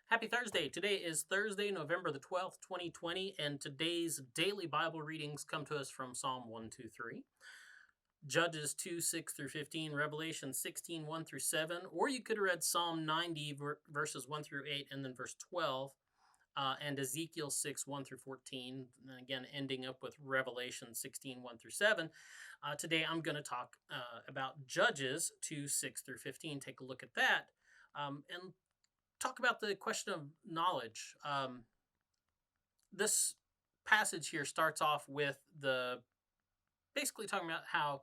Happy Thursday. Today is Thursday, November the 12th, 2020, and today's daily Bible readings come to us from Psalm 123, Judges 2, 6 through 15, Revelation 16, 1 through 7, or you could have read Psalm 90, verses 1 through 8, and then verse 12, and Ezekiel 6, 1 through 14, and again, ending up with Revelation 16, 1 through 7. Today I'm going to talk about Judges 2, 6 through 15. Take a look at that. And talk about the question of knowledge. This passage here starts off with basically talking about how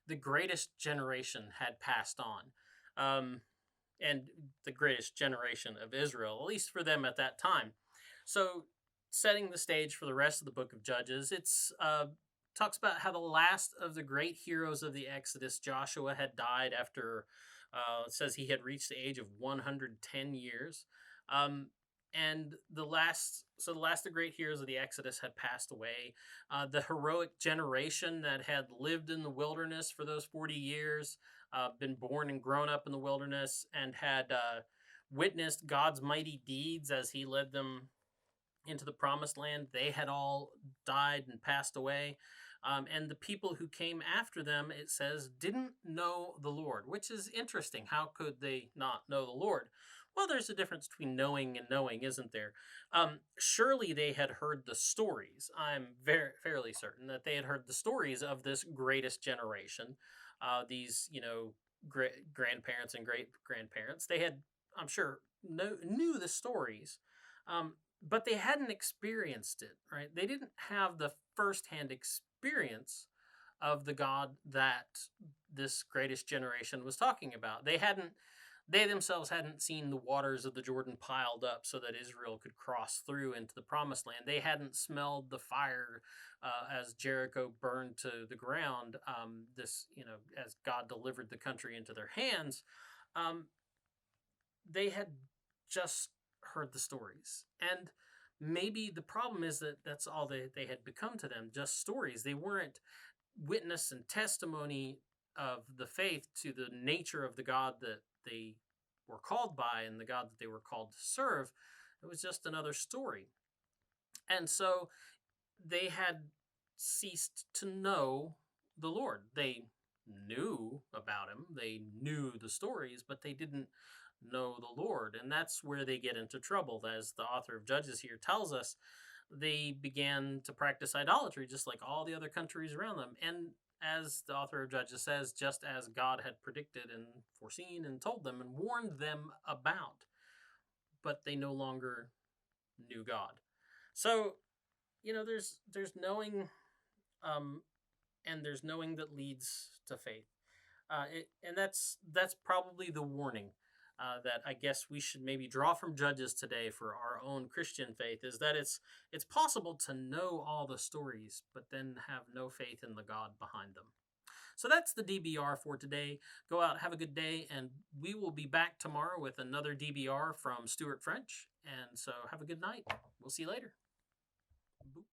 the greatest generation had passed on, and the greatest generation of Israel, at least for them at that time. So, setting the stage for the rest of the book of Judges, it's talks about how the last of the great heroes of the Exodus, Joshua, had died after. It says he had reached the age of 110 years. And the last of the great heroes of the Exodus had passed away. The heroic generation that had lived in the wilderness for those 40 years, been born and grown up in the wilderness, and had witnessed God's mighty deeds as he led them into the promised land, they had all died and passed away. And the people who came after them, it says, didn't know the Lord, which is interesting. How could they not know the Lord? Well, there's a difference between knowing and knowing, isn't there? Surely they had heard the stories. I'm fairly certain that they had heard the stories of this greatest generation. These, grandparents and great-grandparents. They had, I'm sure, knew the stories. But they hadn't experienced it, right? They didn't have the firsthand experience of the God that this greatest generation was talking about. They themselves hadn't seen the waters of the Jordan piled up so that Israel could cross through into the promised land. They hadn't smelled the fire as Jericho burned to the ground, as God delivered the country into their hands. They had just heard the stories. And maybe the problem is that that's all they had become to them, just stories. They weren't witness and testimony of the faith to the nature of the God that they were called by and the God that they were called to serve. It was just another story. And so they had ceased to know the Lord. They knew about him. They knew the stories, but they didn't know the Lord. And that's where they get into trouble. As the author of Judges here tells us, they began to practice idolatry just like all the other countries around them. And as the author of Judges says, just as God had predicted and foreseen and told them and warned them about, but they no longer knew God. So, there's knowing, and there's knowing that leads to faith. And that's probably the warning that I guess we should maybe draw from Judges today for our own Christian faith, is that it's possible to know all the stories, but then have no faith in the God behind them. So that's the DBR for today. Go out, have a good day, and we will be back tomorrow with another DBR from Stuart French. And so have a good night. We'll see you later. Boop.